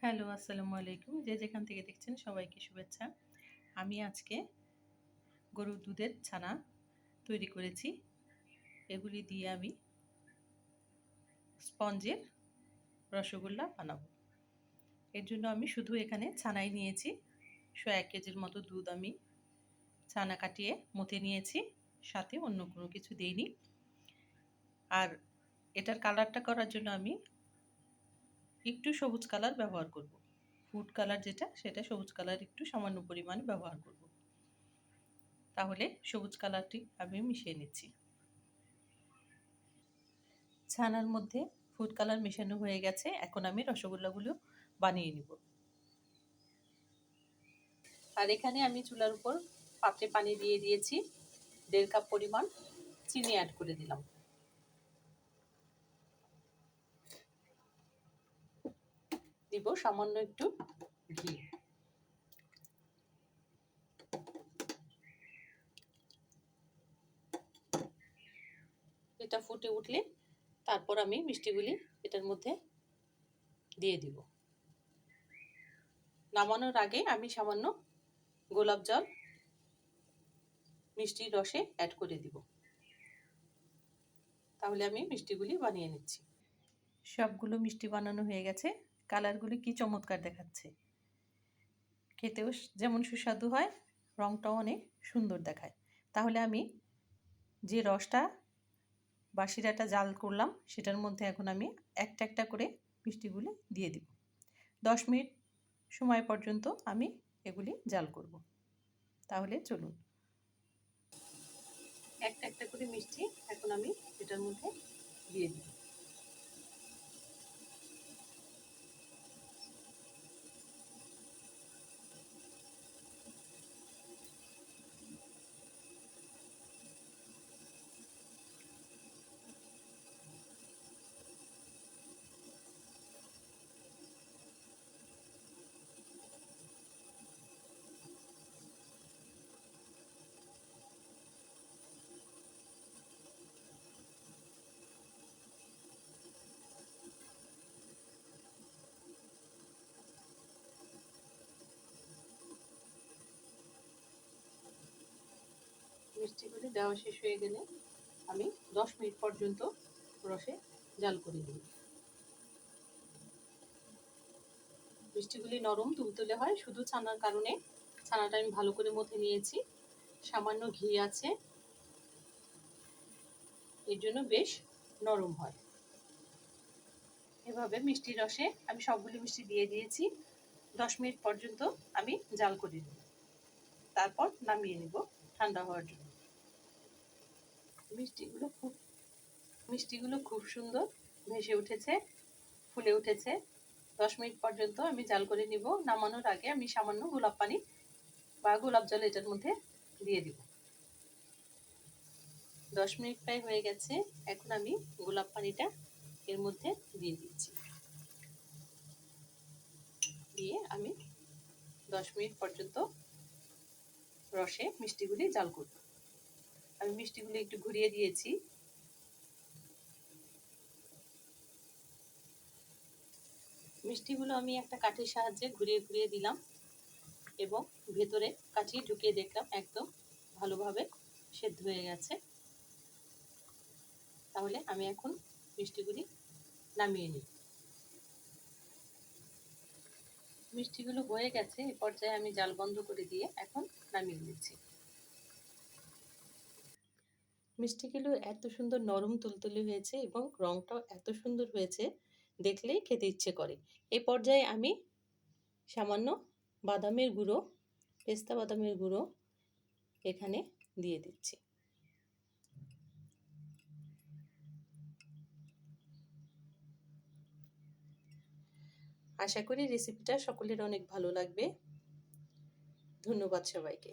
Hello, আসসালামু আলাইকুম। যে যেখান থেকে দেখছেন সবাইকে শুভেচ্ছা। আমি আজকে গরুর দুধের ছানা তৈরি করেছি। এগুলি দিয়ে আমি স্পঞ্জের রসগোল্লা বানাবো। এর জন্য আমি শুধু এখানে ছানাই নিয়েছি। ১ কেজির মতো দুধ আমি ছানা কাটিয়ে মথে নিয়েছি। সাথে অন্য কোনো কিছু দেইনি। আর এটার কালারটা করার জন্য আমি একটু সবুজ কালার ব্যবহার করব। ফুড কালার যেটা, সেটা সবুজ কালার একটু সামান্য পরিমাণে ব্যবহার করব। তাহলে সবুজ কালারটি আমি মিশিয়ে নিচ্ছি। ছানার মধ্যে ফুড কালার মেশানো হয়ে গেছে। এখন আমি রসগোল্লাগুলো বানিয়ে নিব। আর এখানে আমি চুলার উপর পাত্রে পানি দিয়ে দিয়েছি। ১.৫ কাপ পরিমাণ চিনি অ্যাড করে দিলাম। দিব সামান্য একটু ঘি। এটা ফুটে উঠলে তারপর আমি মিষ্টিগুলি এটার মধ্যে দিয়ে দিব। নামানোর আগে আমি সামান্য গোলাপ জল মিষ্টির রসে অ্যাড করে দিব। তাহলে আমি মিষ্টিগুলি বানিয়ে নিচ্ছি। সবগুলো মিষ্টি বানানো হয়ে গেছে। কালারগুলি কি চমৎকার দেখাচ্ছে। খেতেও যেমন সুস্বাদু হয়, রংটাও অনেক সুন্দর দেখায়। তাহলে আমি যে রসটা বা শিরাটা জাল করলাম সেটার মধ্যে এখন আমি একটা একটা করে মিষ্টিগুলি দিয়ে দিব। ১০ মিনিট সময় পর্যন্ত আমি এগুলি জাল করব। তাহলে চলুন, একটা একটা করে মিষ্টি এখন আমি এটার মধ্যে দিয়ে দিব। মিষ্টিগুলি দেওয়া শেষ হয়ে গেলে আমি ১০ মিনিট পর্যন্ত রসে জাল করে দিই। মিষ্টিগুলি নরম তুলতুলে হয় শুধু ছানার কারণে। ছানাটা আমি ভালো করে মথে নিয়েছি। সামান্য ঘি আছে, এর জন্য বেশ নরম হয়। এভাবে মিষ্টির রসে আমি সবগুলি মিষ্টি দিয়ে দিয়েছি। ১০ মিনিট পর্যন্ত আমি জাল করে নেব। তারপর নামিয়ে নেব ঠান্ডা হওয়ার জন্য। মিষ্টিগুলো খুব সুন্দর ভেসে উঠেছে, ফুলে উঠেছে। ১০ মিনিট পর্যন্ত আমি জাল করে নিব। নামানোর আগে আমি সামান্য গোলাপ পানি বা গোলাপ জল এটার মধ্যে দিয়ে দিব। ১০ মিনিট প্রায় হয়ে গেছে। এখন আমি গোলাপ পানিটা এর মধ্যে দিয়ে দিচ্ছি। দিয়ে আমি ১০ মিনিট পর্যন্ত রসে মিষ্টিগুলি জাল করব। আমি মিষ্টিগুলি একটু ঘুরিয়ে দিয়েছি। মিষ্টিগুলো আমি একটা কাঠির সাহায্যে ঘুরিয়ে ঘুরিয়ে দিলাম এবং ভেতরে কাঠি ঢুকিয়ে দেখলাম একদম ভালোভাবে সেদ্ধ হয়ে গেছে। তাহলে আমি এখন মিষ্টিগুলি নামিয়ে নিই। মিষ্টিগুলো হয়ে গেছে। এই পর্যায়ে আমি জাল বন্ধ করে দিয়ে এখন নামিয়ে নিচ্ছি। মিষ্টিগুলো এত সুন্দর নরম তুলতুলে হয়েছে এবং রংটাও এত সুন্দর হয়েছে, দেখলেই খেতে ইচ্ছে করে। এই পর্যায়ে আমি সামান্য বাদামের গুঁড়ো, পেস্তা বাদামের গুঁড়ো এখানে দিয়ে দিচ্ছি। আশা করি রেসিপিটা সকলের অনেক ভালো লাগবে। ধন্যবাদ সবাইকে।